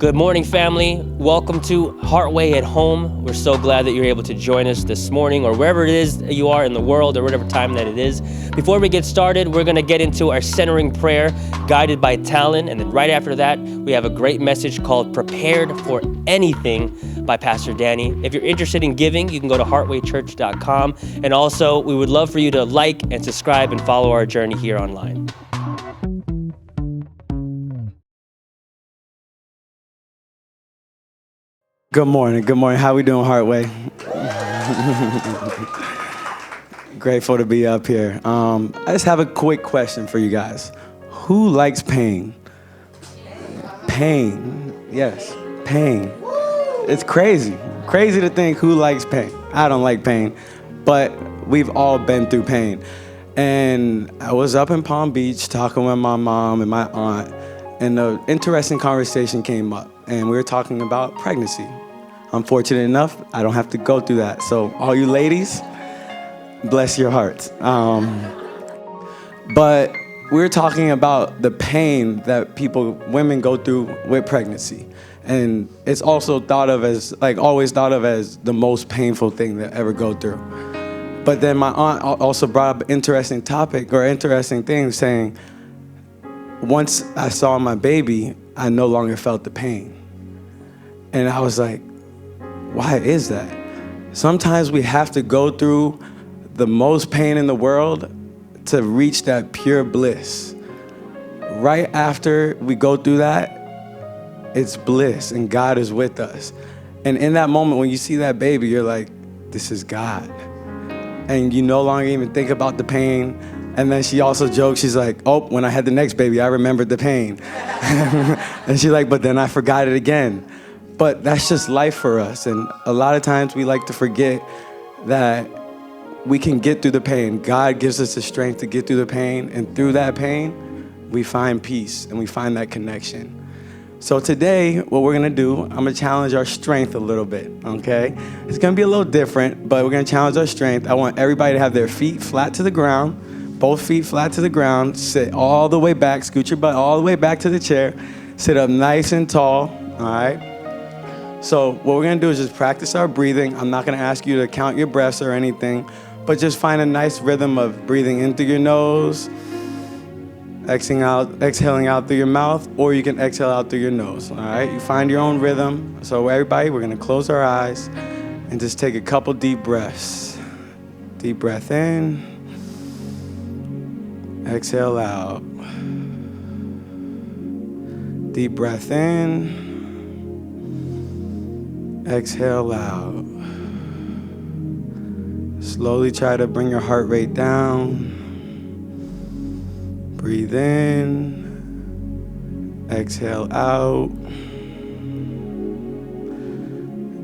Good morning, family. Welcome to Heartway at Home. We're so glad that you're able to join us this morning or wherever it is you are in the world or whatever time that it is. Before we get started, we're going to get into our centering prayer guided by Talon. And then right after that, we have a great message called Prepared for Anything by Pastor Danny. If you're interested in giving, you can go to heartwaychurch.com. And also, we would love for you to like and subscribe and follow our journey here online. Good morning. How we doing, Heartway? Grateful to be up here. I just have a quick question for you guys. Who likes pain? Pain. Yes, pain. It's crazy. Crazy to think who likes pain. I don't like pain, but we've all been through pain. And I was up in Palm Beach talking with my mom and my aunt, and an interesting conversation came up, and we were talking about pregnancy. I'm fortunate enough, I don't have to go through that. So all you ladies, bless your hearts. But we were talking about the pain that women go through with pregnancy. And it's also always thought of as the most painful thing to ever go through. But then my aunt also brought up an interesting topic or interesting thing, saying, once I saw my baby, I no longer felt the pain. And I was like, why is that? Sometimes we have to go through the most pain in the world to reach that pure bliss. Right after we go through that, it's bliss and God is with us. And in that moment, when you see that baby, you're like, this is God. And you no longer even think about the pain. And then she also jokes, she's like, oh, when I had the next baby, I remembered the pain. And she's like, but then I forgot it again. But that's just life for us. And a lot of times we like to forget that we can get through the pain. God gives us the strength to get through the pain. And through that pain, we find peace and we find that connection. So today, what we're gonna do, I'm gonna challenge our strength a little bit, okay? It's gonna be a little different, but we're gonna challenge our strength. I want everybody to have their feet flat to the ground, both feet flat to the ground, sit all the way back, scoot your butt all the way back to the chair, sit up nice and tall, all right? So what we're gonna do is just practice our breathing. I'm not gonna ask you to count your breaths or anything, but just find a nice rhythm of breathing in through your nose, exhaling out through your mouth, or you can exhale out through your nose, all right? You find your own rhythm. So everybody, we're gonna close our eyes and just take a couple deep breaths. Deep breath in, exhale out. Deep breath in, exhale out. Slowly try to bring your heart rate down. Breathe in, exhale out.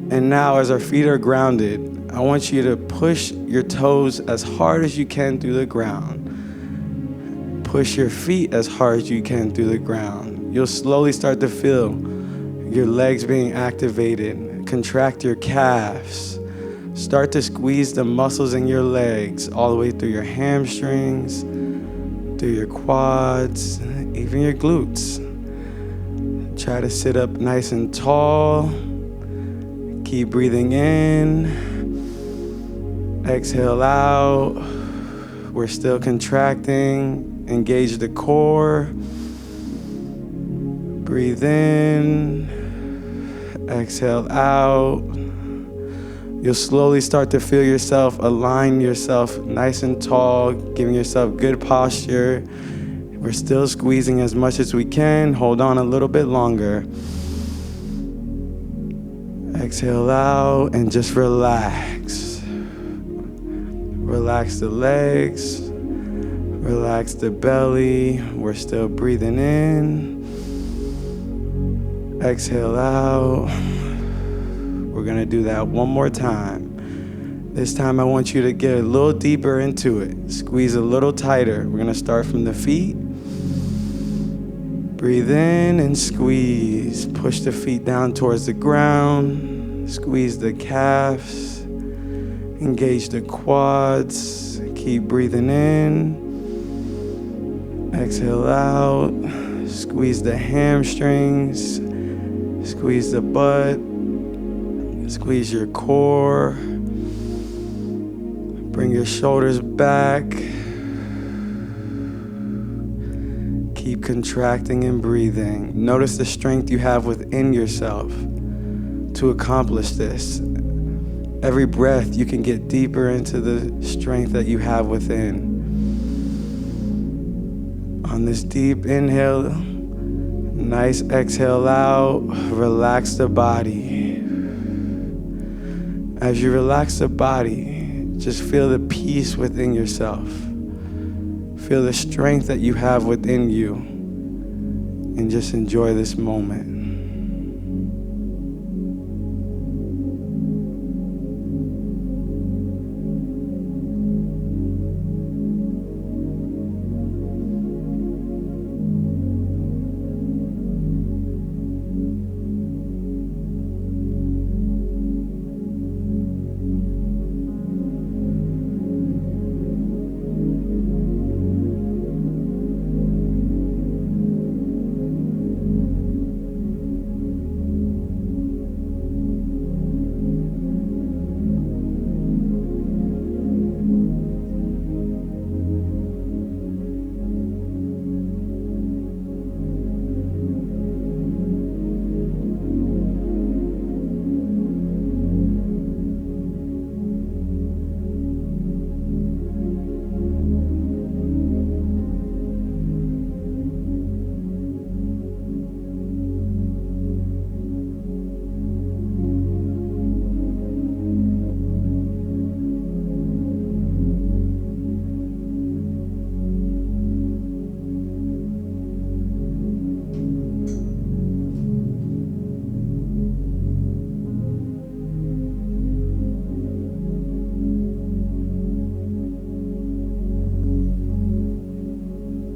And now as our feet are grounded, I want you to push your toes as hard as you can through the ground. Push your feet as hard as you can through the ground. You'll slowly start to feel your legs being activated. Contract your calves. Start to squeeze the muscles in your legs all the way through your hamstrings, through your quads, even your glutes. Try to sit up nice and tall. Keep breathing in. Exhale out. We're still contracting. Engage the core. Breathe in. Exhale out. You'll slowly start to feel yourself align yourself nice and tall, giving yourself good posture. We're still squeezing as much as we can. Hold on a little bit longer. Exhale out and just relax. Relax the legs. Relax the belly. We're still breathing in. Exhale out. We're gonna do that one more time. This time I want you to get a little deeper into it. Squeeze a little tighter. We're gonna start from the feet. Breathe in and squeeze. Push the feet down towards the ground. Squeeze the calves. Engage the quads. Keep breathing in. Exhale out. Squeeze the hamstrings. Squeeze the butt. Squeeze your core. Bring your shoulders back. Keep contracting and breathing. Notice the strength you have within yourself to accomplish this. Every breath, you can get deeper into the strength that you have within. On this deep inhale, nice exhale out, relax the body. As you relax the body, just feel the peace within yourself. Feel the strength that you have within you, and just enjoy this moment.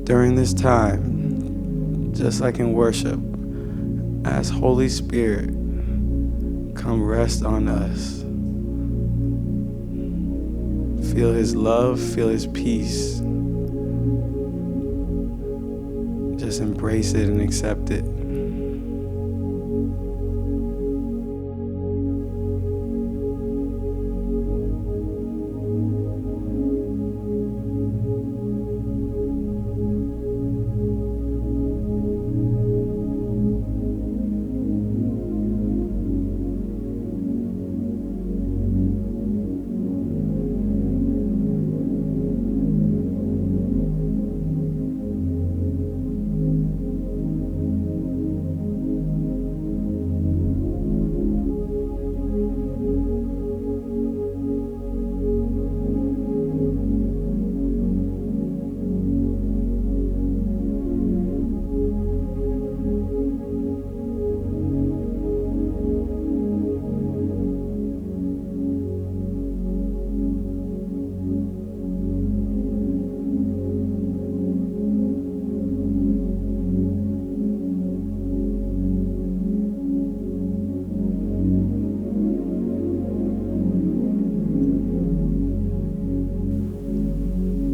During this time, just like in worship, as Holy Spirit, come rest on us. Feel His love, feel His peace. Just embrace it and accept it.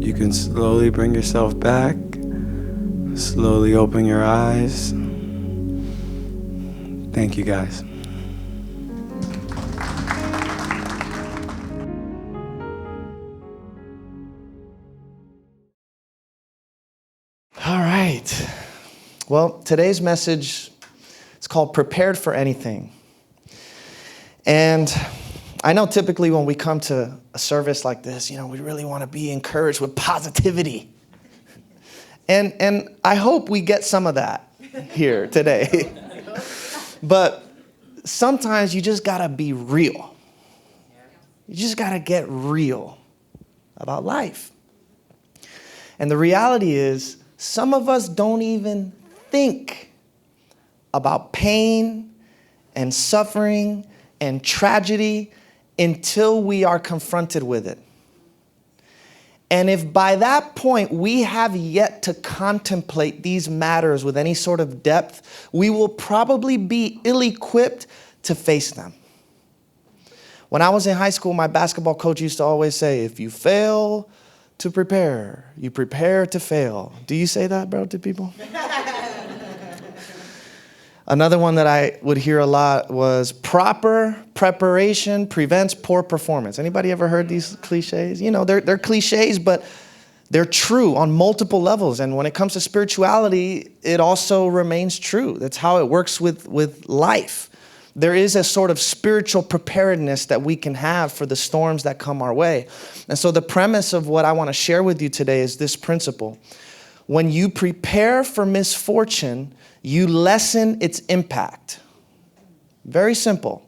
You can slowly bring yourself back, slowly open your eyes. Thank you, guys. All right. Well, today's message is called Prepared for Anything. And I know typically when we come to a service like this, we really want to be encouraged with positivity. And I hope we get some of that here today. But sometimes you just got to be real. You just got to get real about life. And the reality is, some of us don't even think about pain and suffering and tragedy until we are confronted with it. And if by that point we have yet to contemplate these matters with any sort of depth, we will probably be ill-equipped to face them. When I was in high school, my basketball coach used to always say, if you fail to prepare, you prepare to fail. Do you say that, bro, to people? Another one that I would hear a lot was proper preparation prevents poor performance. Anybody ever heard these cliches? You know, they're cliches, but they're true on multiple levels. And when it comes to spirituality, it also remains true. That's how it works with life. There is a sort of spiritual preparedness that we can have for the storms that come our way. And so the premise of what I want to share with you today is this principle. When you prepare for misfortune, you lessen its impact. Very simple.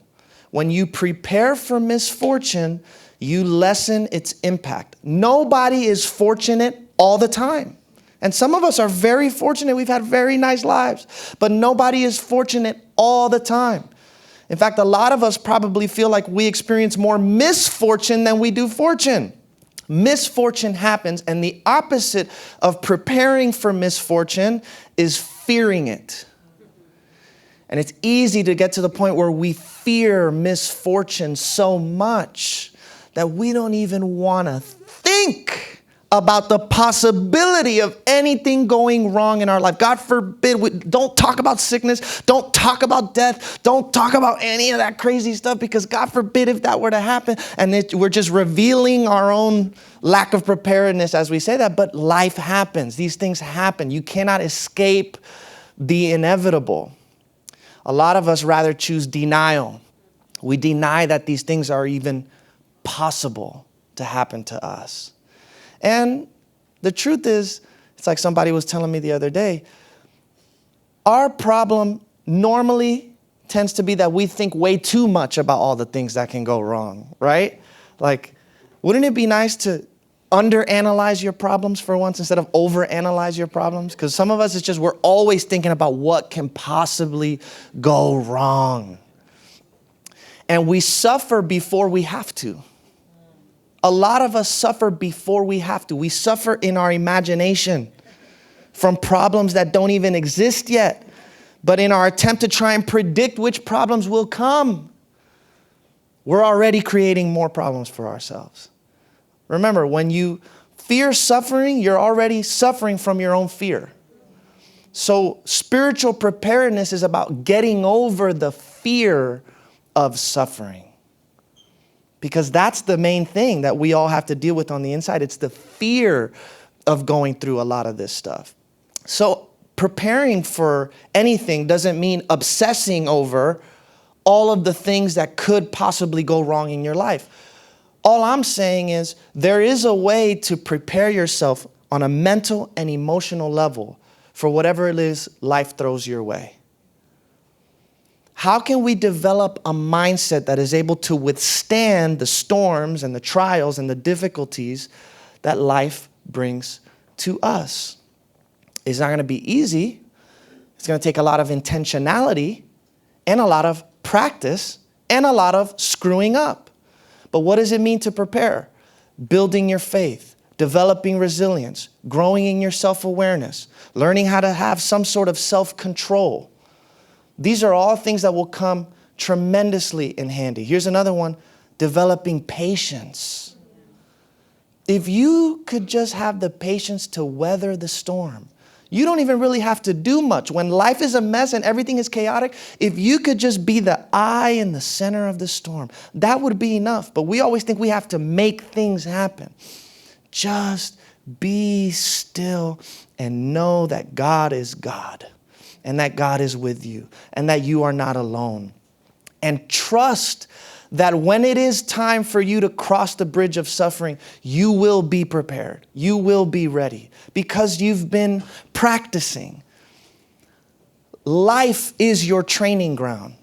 When you prepare for misfortune, you lessen its impact. Nobody is fortunate all the time. And some of us are very fortunate. We've had very nice lives. But nobody is fortunate all the time. In fact, a lot of us probably feel like we experience more misfortune than we do fortune. Misfortune happens, and the opposite of preparing for misfortune is fearing it. And it's easy to get to the point where we fear misfortune so much that we don't even want to think about the possibility of anything going wrong in our life. God forbid, don't talk about sickness, don't talk about death, don't talk about any of that crazy stuff, because God forbid if that were to happen, and we're just revealing our own lack of preparedness as we say that, but life happens. These things happen. You cannot escape the inevitable. A lot of us rather choose denial. We deny that these things are even possible to happen to us. And the truth is, it's like somebody was telling me the other day, our problem normally tends to be that we think way too much about all the things that can go wrong, right? Like, wouldn't it be nice to underanalyze your problems for once instead of overanalyze your problems? Because some of us, it's just we're always thinking about what can possibly go wrong. And we suffer before we have to. A lot of us suffer before we have to. We suffer in our imagination from problems that don't even exist yet. But in our attempt to try and predict which problems will come, we're already creating more problems for ourselves. Remember, when you fear suffering, you're already suffering from your own fear. So spiritual preparedness is about getting over the fear of suffering. Because that's the main thing that we all have to deal with on the inside. It's the fear of going through a lot of this stuff. So preparing for anything doesn't mean obsessing over all of the things that could possibly go wrong in your life. All I'm saying is there is a way to prepare yourself on a mental and emotional level for whatever it is life throws your way. How can we develop a mindset that is able to withstand the storms and the trials and the difficulties that life brings to us? It's not going to be easy. It's going to take a lot of intentionality and a lot of practice and a lot of screwing up. But what does it mean to prepare? Building your faith, developing resilience, growing in your self-awareness, learning how to have some sort of self-control. These are all things that will come tremendously in handy. Here's another one, developing patience. If you could just have the patience to weather the storm, you don't even really have to do much. When life is a mess and everything is chaotic, if you could just be the eye in the center of the storm, that would be enough. But we always think we have to make things happen. Just be still and know that God is God. And that God is with you, and that you are not alone. And trust that when it is time for you to cross the bridge of suffering, you will be prepared. You will be ready because you've been practicing. Life is your training ground.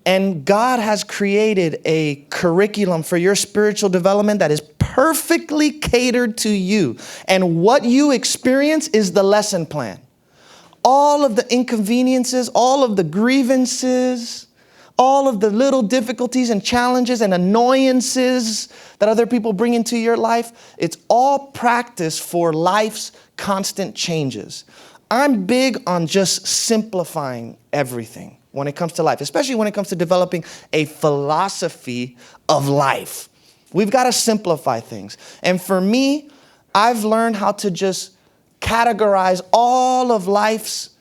And God has created a curriculum for your spiritual development that is perfectly catered to you. And what you experience is the lesson plan. All of the inconveniences, all of the grievances, all of the little difficulties and challenges and annoyances that other people bring into your life, it's all practice for life's constant changes. I'm big on just simplifying everything when it comes to life, especially when it comes to developing a philosophy of life. We've got to simplify things. And for me, I've learned how to just categorize all of life's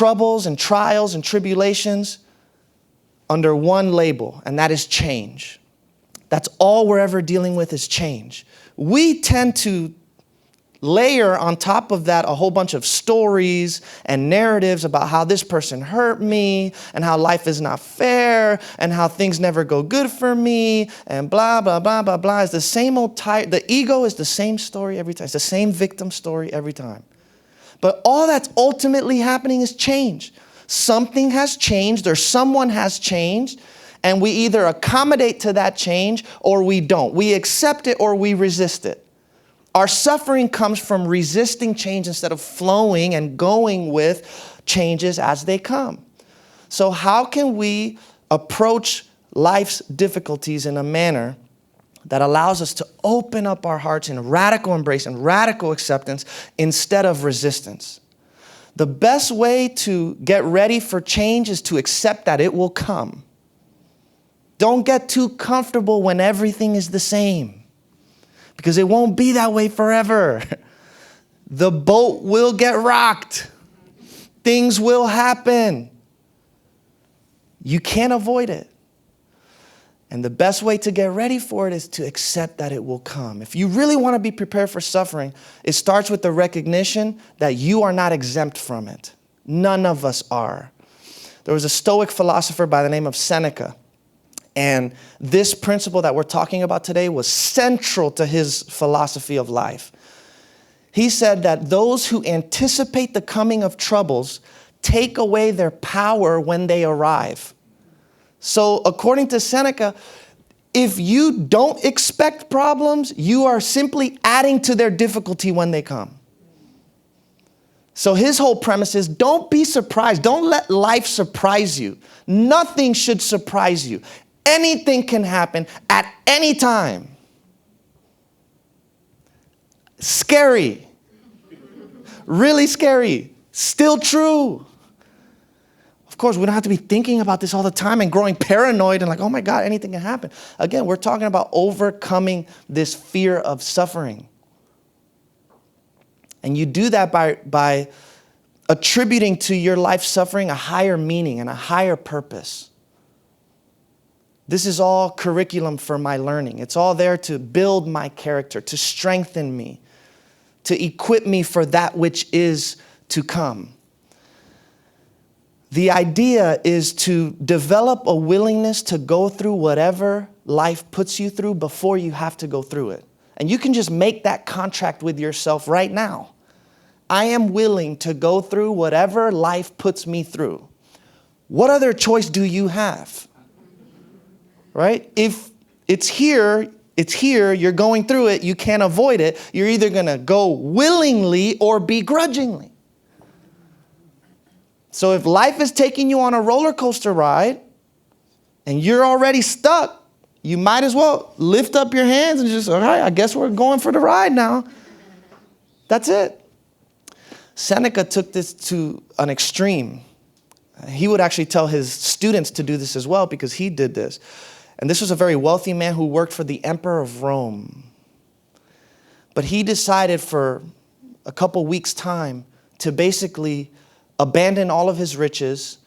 troubles and trials and tribulations under one label, and that is change. That's all we're ever dealing with is change. We tend to layer on top of that a whole bunch of stories and narratives about how this person hurt me and how life is not fair and how things never go good for me and blah, blah, blah, blah, blah. It's the same old the ego is the same story every time. It's the same victim story every time. But all that's ultimately happening is change. Something has changed or someone has changed, and we either accommodate to that change or we don't. We accept it or we resist it. Our suffering comes from resisting change instead of flowing and going with changes as they come. So how can we approach life's difficulties in a manner that allows us to open up our hearts in radical embrace and radical acceptance instead of resistance? The best way to get ready for change is to accept that it will come. Don't get too comfortable when everything is the same, because it won't be that way forever. The boat will get rocked. Things will happen. You can't avoid it. And the best way to get ready for it is to accept that it will come. If you really want to be prepared for suffering, it starts with the recognition that you are not exempt from it. None of us are. There was a Stoic philosopher by the name of Seneca. And this principle that we're talking about today was central to his philosophy of life. He said that those who anticipate the coming of troubles take away their power when they arrive. So according to Seneca, if you don't expect problems, you are simply adding to their difficulty when they come. So his whole premise is don't be surprised. Don't let life surprise you. Nothing should surprise you. Anything can happen at any time. Scary. Really scary. Still true. Of course, we don't have to be thinking about this all the time and growing paranoid and like, oh my God, anything can happen. Again, we're talking about overcoming this fear of suffering. And you do that by attributing to your life suffering a higher meaning and a higher purpose. This is all curriculum for my learning. It's all there to build my character, to strengthen me, to equip me for that which is to come. The idea is to develop a willingness to go through whatever life puts you through before you have to go through it. And you can just make that contract with yourself right now. I am willing to go through whatever life puts me through. What other choice do you have? Right? If it's here, you're going through it, you can't avoid it. You're either going to go willingly or begrudgingly. So if life is taking you on a roller coaster ride and you're already stuck, you might as well lift up your hands and just, all right, I guess we're going for the ride now. That's it. Seneca took this to an extreme. He would actually tell his students to do this as well because he did this. And this was a very wealthy man who worked for the Emperor of Rome. But he decided for a couple weeks' time to basically abandon all of his riches,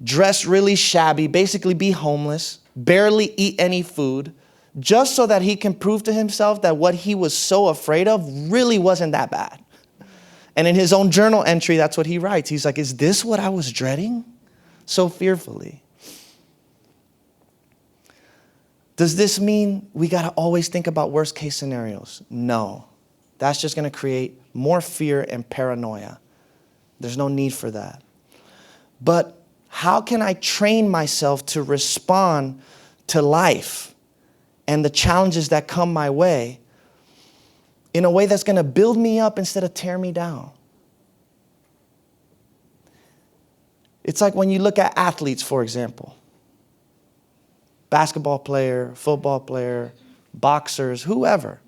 dress really shabby, basically be homeless, barely eat any food, just so that he can prove to himself that what he was so afraid of really wasn't that bad. And in his own journal entry, that's what he writes. He's like, is this what I was dreading so fearfully? Does this mean we got to always think about worst case scenarios? No. That's just going to create more fear and paranoia. There's no need for that. But how can I train myself to respond to life and the challenges that come my way in a way that's going to build me up instead of tear me down? It's like when you look at athletes, for example. Basketball player, football player, boxers, whoever.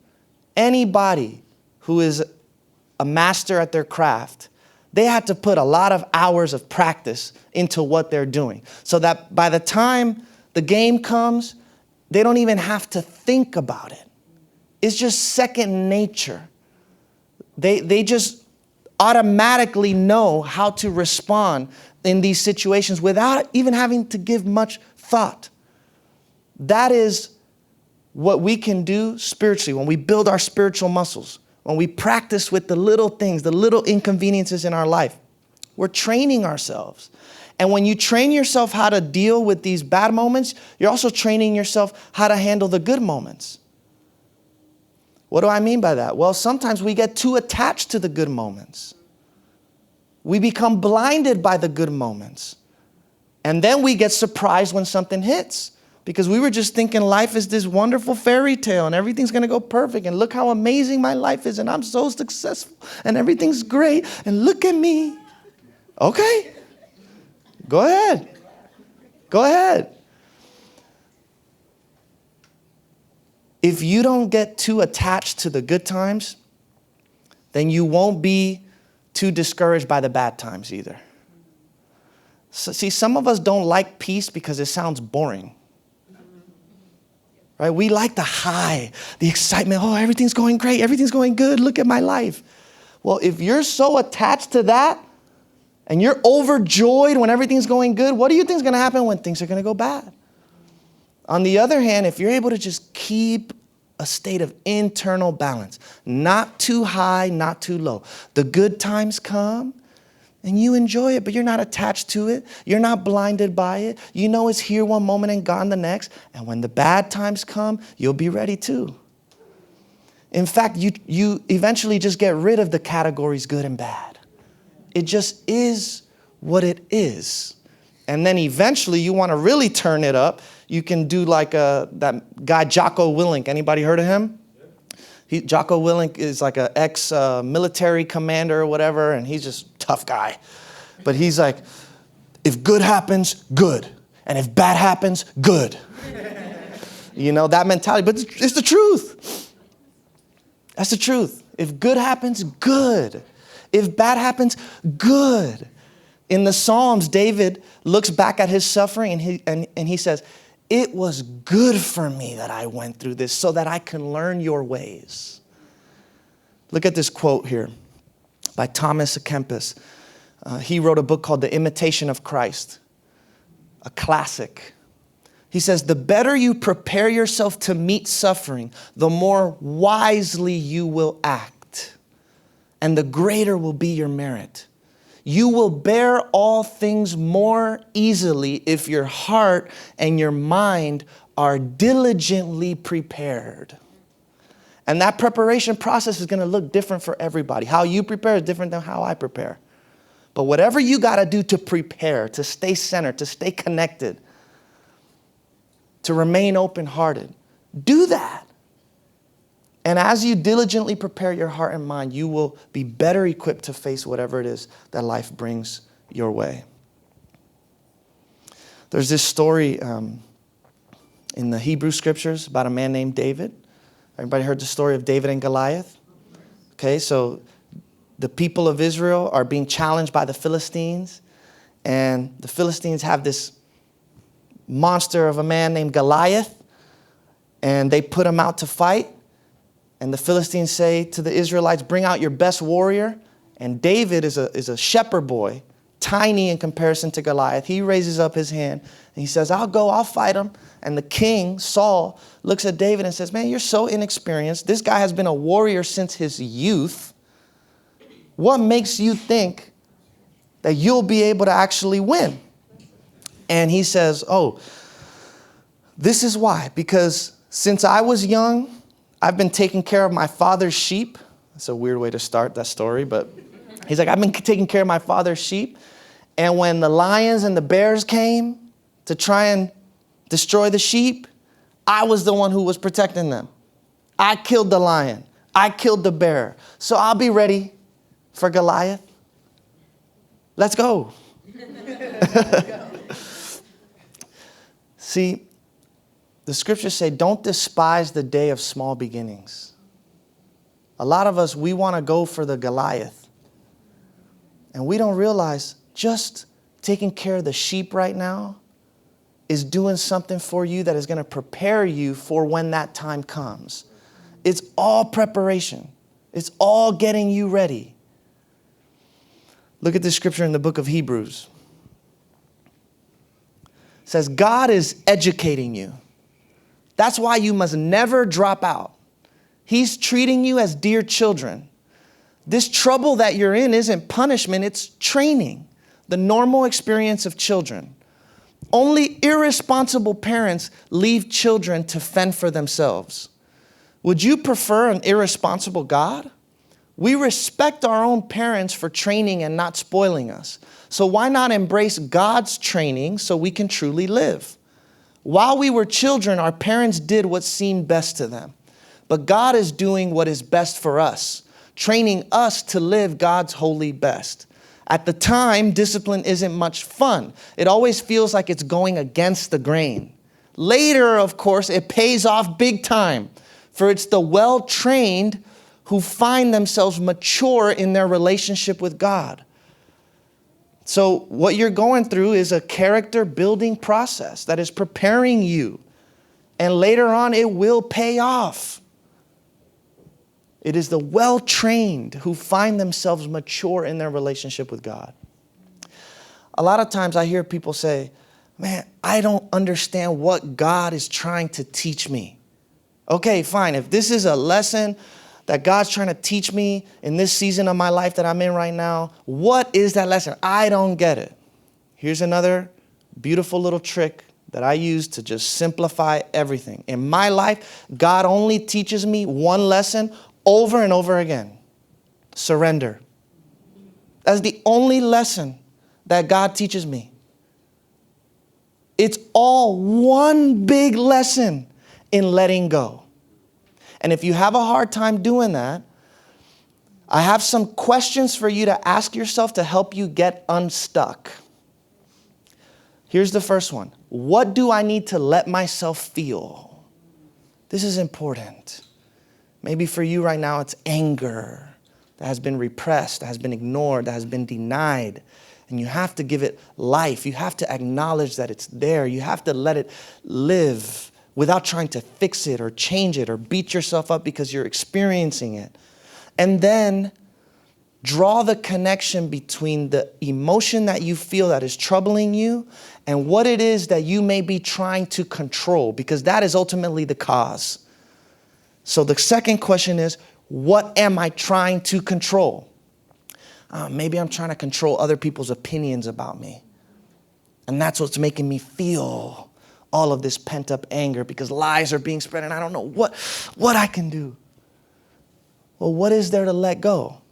Anybody who is a master at their craft, they had to put a lot of hours of practice into what they're doing. So that by the time the game comes, they don't even have to think about it. It's just second nature. They just automatically know how to respond in these situations without even having to give much thought. That is what we can do spiritually when we build our spiritual muscles, when we practice with the little things, the little inconveniences in our life. We're training ourselves. And when you train yourself how to deal with these bad moments, you're also training yourself how to handle the good moments. What do I mean by that? Well, sometimes we get too attached to the good moments. We become blinded by the good moments. And then we get surprised when something hits. Because we were just thinking life is this wonderful fairy tale and everything's going to go perfect. And look how amazing my life is and I'm so successful and everything's great. And look at me. Okay. Go ahead. Go ahead. If you don't get too attached to the good times, then you won't be too discouraged by the bad times either. So, see, some of us don't like peace because it sounds boring. Right? We like the high, the excitement. Oh, everything's going great. Everything's going good. Look at my life. Well, if you're so attached to that and you're overjoyed when everything's going good, what do you think is going to happen when things are going to go bad? On the other hand, if you're able to just keep a state of internal balance, not too high, not too low. The good times come and you enjoy it, but you're not attached to it. You're not blinded by it. You know it's here one moment and gone the next. And when the bad times come, you'll be ready too. In fact, you eventually just get rid of the categories good and bad. It just is what it is. And then eventually you want to really turn it up. You can do like that guy Jocko Willink. Anybody heard of him? Jocko Willink is like an ex-military commander or whatever, and he's just a tough guy. But he's like, if good happens, good. And if bad happens, good. You know, that mentality. But it's the truth. That's the truth. If good happens, good. If bad happens, good. In the Psalms, David looks back at his suffering and he says, it was good for me that I went through this so that I can learn your ways. Look at this quote here by Thomas à Kempis. He wrote a book called The Imitation of Christ, a classic. He says, the better you prepare yourself to meet suffering, the more wisely you will act, and the greater will be your merit. You will bear all things more easily if your heart and your mind are diligently prepared. And that preparation process is going to look different for everybody. How you prepare is different than how I prepare. But whatever you got to do to prepare, to stay centered, to stay connected, to remain open-hearted, do that. And as you diligently prepare your heart and mind, you will be better equipped to face whatever it is that life brings your way. There's this story in the Hebrew scriptures about a man named David. Everybody heard the story of David and Goliath? Okay, so the people of Israel are being challenged by the Philistines. And the Philistines have this monster of a man named Goliath. And they put him out to fight. And the Philistines say to the Israelites, bring out your best warrior. And David is a shepherd boy, tiny in comparison to Goliath. He raises up his hand and he says, I'll go, I'll fight him. And the king, Saul, looks at David and says, man, you're so inexperienced. This guy has been a warrior since his youth. What makes you think that you'll be able to actually win? And he says, oh, this is why. Because since I was young, I've been taking care of my father's sheep. That's a weird way to start that story, but he's like, I've been taking care of my father's sheep. And when the lions and the bears came to try and destroy the sheep, I was the one who was protecting them. I killed the lion. I killed the bear. So I'll be ready for Goliath. Let's go. See, the scriptures say, don't despise the day of small beginnings. A lot of us, we want to go for the Goliath. And we don't realize just taking care of the sheep right now is doing something for you that is going to prepare you for when that time comes. It's all preparation. It's all getting you ready. Look at this scripture in the book of Hebrews. It says, God is educating you. That's why you must never drop out. He's treating you as dear children. This trouble that you're in isn't punishment, it's training. The normal experience of children. Only irresponsible parents leave children to fend for themselves. Would you prefer an irresponsible God? We respect our own parents for training and not spoiling us. So why not embrace God's training so we can truly live? While we were children, our parents did what seemed best to them. But God is doing what is best for us, training us to live God's holy best. At the time, discipline isn't much fun. It always feels like it's going against the grain. Later, of course, it pays off big time, for it's the well-trained who find themselves mature in their relationship with God. So what you're going through is a character building process that is preparing you. And later on, it will pay off. It is the well-trained who find themselves mature in their relationship with God. A lot of times I hear people say, man, I don't understand what God is trying to teach me. Okay, fine. If this is a lesson that God's trying to teach me in this season of my life that I'm in right now, what is that lesson? I don't get it. Here's another beautiful little trick that I use to just simplify everything. In my life, God only teaches me one lesson over and over again. Surrender. That's the only lesson that God teaches me. It's all one big lesson in letting go. And if you have a hard time doing that, I have some questions for you to ask yourself to help you get unstuck. Here's the first one. What do I need to let myself feel? This is important. Maybe for you right now, it's anger that has been repressed, that has been ignored, that has been denied. And you have to give it life. You have to acknowledge that it's there. You have to let it live without trying to fix it or change it or beat yourself up because you're experiencing it. And then draw the connection between the emotion that you feel that is troubling you and what it is that you may be trying to control, because that is ultimately the cause. So the second question is, what am I trying to control? Maybe I'm trying to control other people's opinions about me. And that's what's making me feel all of this pent-up anger because lies are being spread and I don't know what I can do. Well, what is there to let go?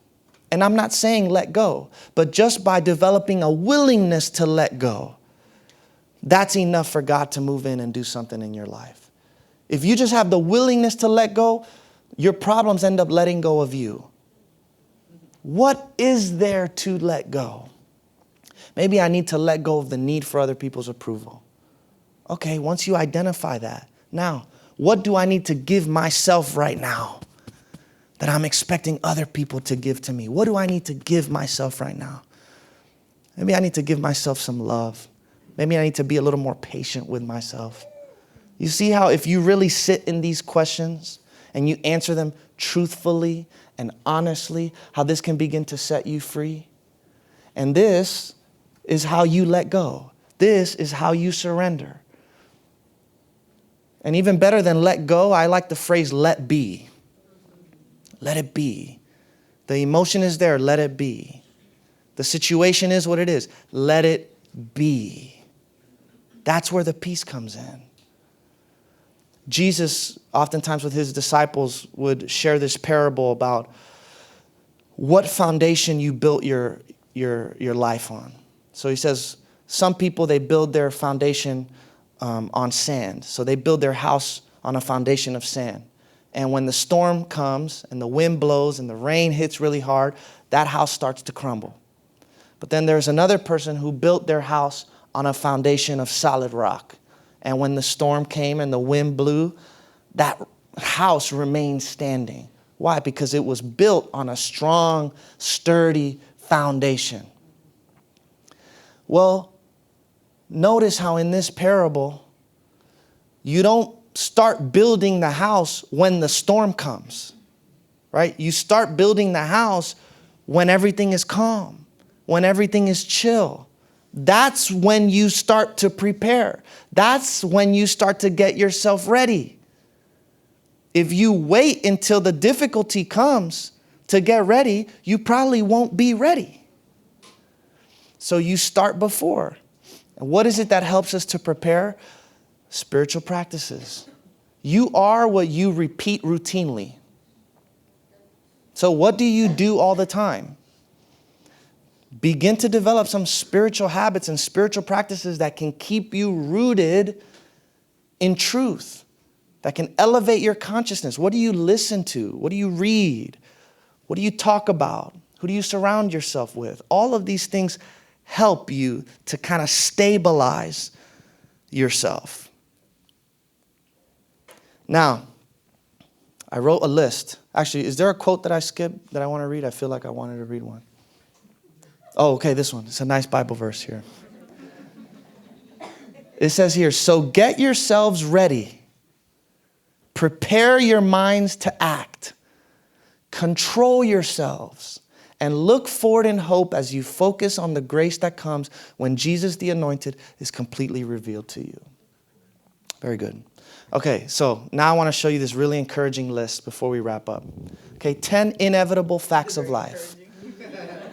And I'm not saying let go, but just by developing a willingness to let go, that's enough for God to move in and do something in your life. If you just have the willingness to let go, your problems end up letting go of you. What is there to let go? Maybe I need to let go of the need for other people's approval. Okay, once you identify that, now, what do I need to give myself right now that I'm expecting other people to give to me? What do I need to give myself right now? Maybe I need to give myself some love. Maybe I need to be a little more patient with myself. You see how if you really sit in these questions and you answer them truthfully and honestly, how this can begin to set you free? And this is how you let go. This is how you surrender. And even better than let go, I like the phrase let be. Let it be. The emotion is there, let it be. The situation is what it is, let it be. That's where the peace comes in. Jesus, oftentimes with his disciples, would share this parable about what foundation you built your life on. So he says, some people, they build their foundation on sand. So they build their house on a foundation of sand. And when the storm comes and the wind blows and the rain hits really hard, that house starts to crumble. But then there's another person who built their house on a foundation of solid rock. And when the storm came and the wind blew, that house remained standing. Why? Because it was built on a strong, sturdy foundation. Well, notice how in this parable, you don't start building the house when the storm comes, right? You start building the house when everything is calm, when everything is chill. That's when you start to prepare. That's when you start to get yourself ready. If you wait until the difficulty comes to get ready, you probably won't be ready. So you start before. And what is it that helps us to prepare? Spiritual practices. You are what you repeat routinely. So what do you do all the time? Begin to develop some spiritual habits and spiritual practices that can keep you rooted in truth, that can elevate your consciousness. What do you listen to? What do you read? What do you talk about? Who do you surround yourself with? All of these things help you to kind of stabilize yourself. Now, I wrote a list. Actually, is there a quote that I skipped that I want to read? I feel like I wanted to read one. Oh, okay, this one. It's a nice Bible verse here. It says here, so get yourselves ready. Prepare your minds to act. Control yourselves. And look forward in hope as you focus on the grace that comes when Jesus the Anointed is completely revealed to you. Very good. Okay, so now I want to show you this really encouraging list before we wrap up. Okay, 10 inevitable facts of life.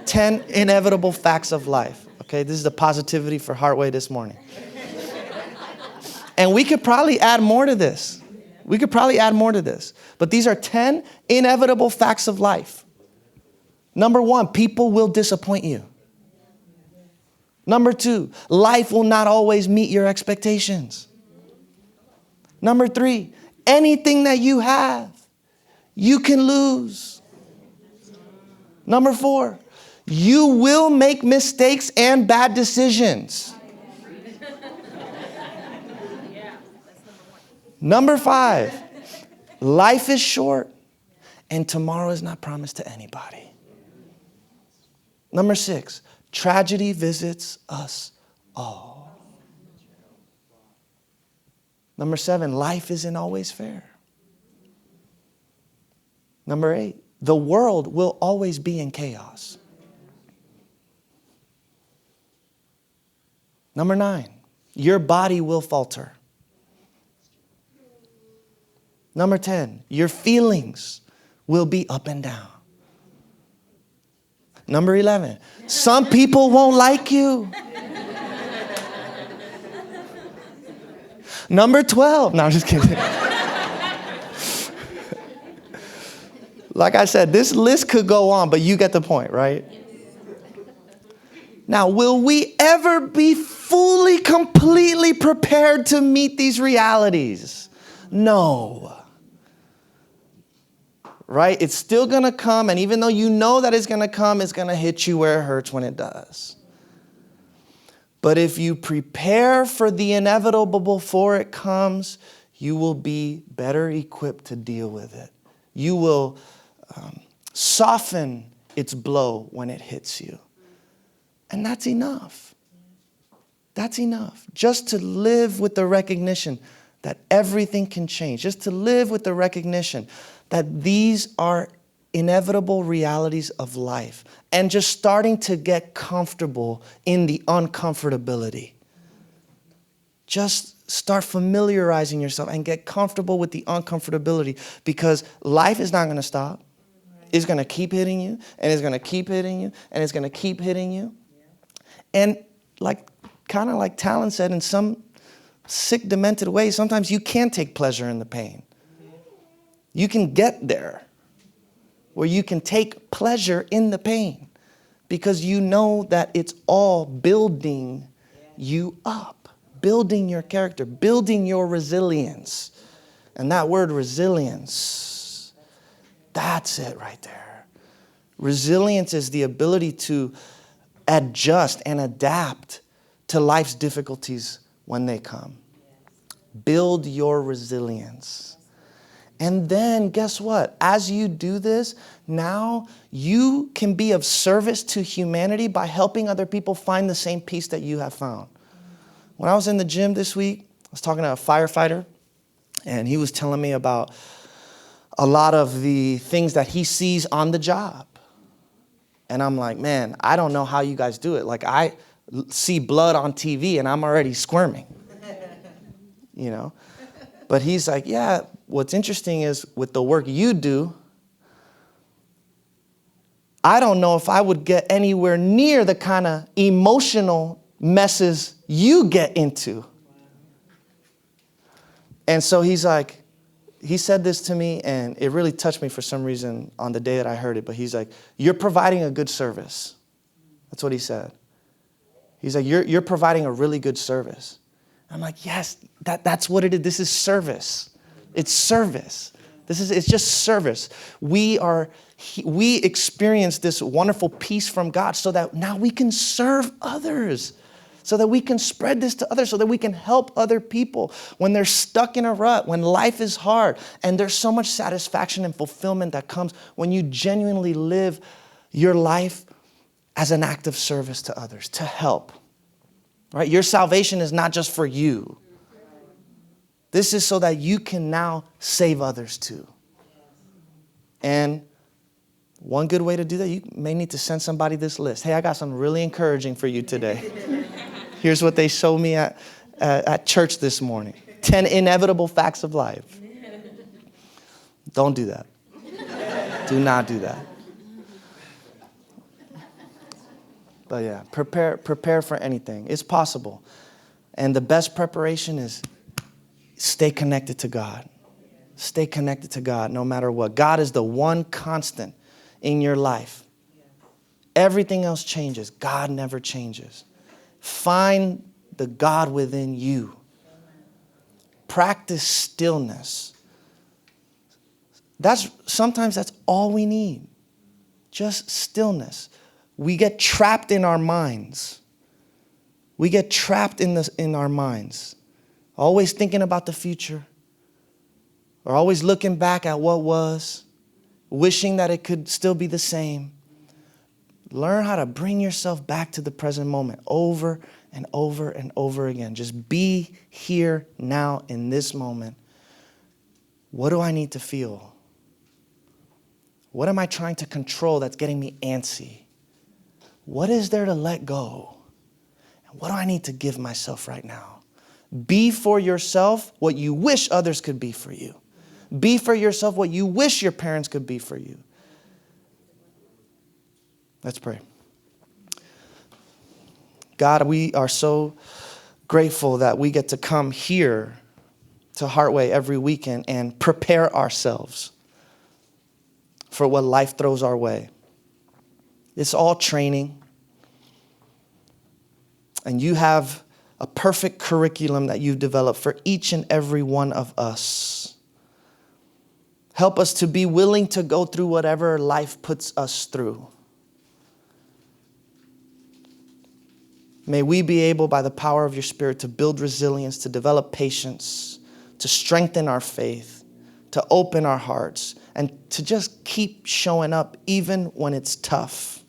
10 inevitable facts of life. Okay, this is the positivity for Heartway this morning. And we could probably add more to this. But these are 10 inevitable facts of life. Number 1, people will disappoint you. Number 2, life will not always meet your expectations. Number 3, anything that you have, you can lose. Number 4, you will make mistakes and bad decisions. Number 5, life is short and tomorrow is not promised to anybody. Number 6, tragedy visits us all. Number 7, life isn't always fair. Number 8, the world will always be in chaos. Number 9, your body will falter. Number 10, your feelings will be up and down. Number 11, some people won't like you. Number 12, no, I'm just kidding. Like I said, this list could go on, but you get the point, right? Now, will we ever be fully, completely prepared to meet these realities? No. Right? It's still going to come, and even though you know that it's going to come, it's going to hit you where it hurts when it does. But if you prepare for the inevitable before it comes, you will be better equipped to deal with it. You will soften its blow when it hits you. And that's enough. That's enough. Just to live with the recognition that everything can change. Just to live with the recognition that these are inevitable realities of life. And just starting to get comfortable in the uncomfortability. Just start familiarizing yourself and get comfortable with the uncomfortability, because life is not going to stop. It's going to keep hitting you, and it's going to keep hitting you, and it's going to keep hitting you. And kind of like Talon said, in some sick, demented way, sometimes you can take pleasure in the pain. You can get there where you can take pleasure in the pain because you know that it's all building you up, building your character, building your resilience. And that word resilience, that's it right there. Resilience is the ability to adjust and adapt to life's difficulties when they come. Build your resilience. And then guess what? As you do this, now you can be of service to humanity by helping other people find the same peace that you have found. When I was in the gym this week, I was talking to a firefighter, and he was telling me about a lot of the things that he sees on the job. And I'm like, man, I don't know how you guys do it. Like, I see blood on TV and I'm already squirming, you know? But he's like, yeah, what's interesting is with the work you do, I don't know if I would get anywhere near the kind of emotional messes you get into. And so he's like, he said this to me, and it really touched me for some reason on the day that I heard it. But he's like, you're providing a good service. That's what he said. He's like, you're providing a really good service. I'm like, yes, that's what it is. This is service. It's service. It's just service. We experience this wonderful peace from God so that now we can serve others, so that we can spread this to others, so that we can help other people when they're stuck in a rut, when life is hard. And there's so much satisfaction and fulfillment that comes when you genuinely live your life as an act of service to others, to help. Right? Your salvation is not just for you. This is so that you can now save others too. And one good way to do that, you may need to send somebody this list. Hey, I got something really encouraging for you today. Here's what they showed me at church this morning. 10 inevitable facts of life. Don't do that. Do not do that. But yeah, prepare for anything. It's possible. And the best preparation is stay connected to God. Stay connected to God no matter what. God is the one constant in your life. Everything else changes. God never changes. Find the God within you. Practice stillness. Sometimes that's all we need. Just stillness. We get trapped in our minds. We get trapped in our minds. Always thinking about the future. Or always looking back at what was. Wishing that it could still be the same. Learn how to bring yourself back to the present moment over and over and over again. Just be here now in this moment. What do I need to feel? What am I trying to control that's getting me antsy? What is there to let go? And what do I need to give myself right now? Be for yourself what you wish others could be for you. Be for yourself what you wish your parents could be for you. Let's pray. God, we are so grateful that we get to come here to Heartway every weekend and prepare ourselves for what life throws our way. It's all training. And you have a perfect curriculum that you've developed for each and every one of us. Help us to be willing to go through whatever life puts us through. May we be able, by the power of your Spirit, to build resilience, to develop patience, to strengthen our faith, to open our hearts, and to just keep showing up even when it's tough.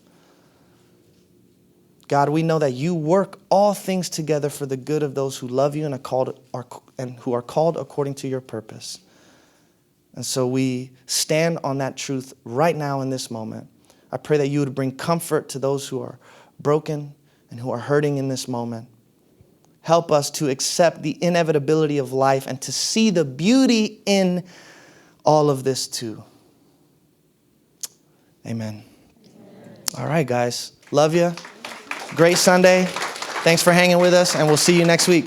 God, we know that you work all things together for the good of those who love you and who are called according to your purpose. And so we stand on that truth right now in this moment. I pray that you would bring comfort to those who are broken and who are hurting in this moment. Help us to accept the inevitability of life and to see the beauty in all of this too. Amen. All right, guys. Love you. Great Sunday. Thanks for hanging with us, and we'll see you next week.